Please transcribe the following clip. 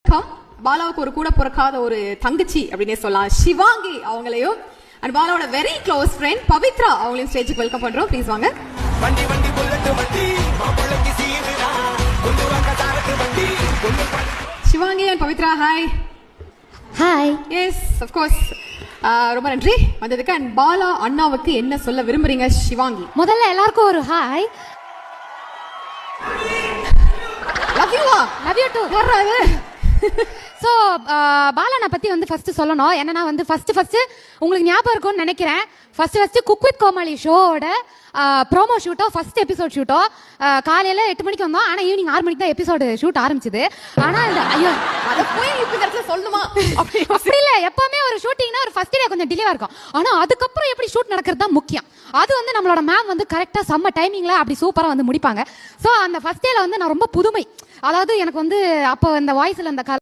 Welcome பாலாவுக்கு ஒரு கூட பிறக்காத ஒரு தங்கச்சி அப்படின்னே சொல்லலாம் சிவாங்கி அவங்களையும் அண்ட் பாலாவோட வெரி க்ளோஸ் ஃப்ரெண்ட் பவித்ரா அவங்களையும் ஸ்டேஜுக்கு வெல்கம் பண்றோம். ப்ளீஸ் வாங்க. Sivaangi and Pavithra hi. Hi. Yes of course ரொம்ப நன்றி வந்ததுக்கு. அண்ட் பாலா அண்ணாவுக்கு என்ன சொல்ல விரும்புறீங்க சிவாங்கி? முதல்ல எல்லாருக்கும் ஒரு hi. Love you. Love you too. So பாலானை பற்றி வந்து ஃபஸ்ட்டு சொல்லணும். என்னன்னா வந்து ஃபஸ்ட்டு உங்களுக்கு ஞாபகம் இருக்கும்னு நினைக்கிறேன். ஃபஸ்ட்டு குக் வித் கோமாளி ஷோவோட ப்ரோமோ ஷூட்டோ ஃபஸ்ட் எபிசோட் ஷூட்டோ காலையில் 8 மணிக்கு வந்தோம். ஆனால் ஈவினிங் 6 மணிக்கு தான் எபிசோடு ஷூட் ஆரம்பிச்சுது. ஆனால் ஐயோ அதை போய் இப்படி சொல்லணுமா? அப்படி இல்லை, எப்போவுமே ஒரு ஷூட்டிங்னா ஒரு ஃபஸ்ட் டே கொஞ்சம் டிலேவாக இருக்கும். ஆனால் அதுக்கப்புறம் எப்படி ஷூட் நடக்கிறது தான் முக்கியம். அது வந்து நம்மளோட மேம் வந்து கரெக்டாக செம்ம டைமிங்கில் அப்படி சூப்பராக வந்து முடிப்பாங்க. ஸோ அந்த ஃபஸ்ட் டேல வந்து நான் ரொம்ப புதுமை, அதாவது எனக்கு வந்து அப்போ இந்த வாய்ஸில் அந்த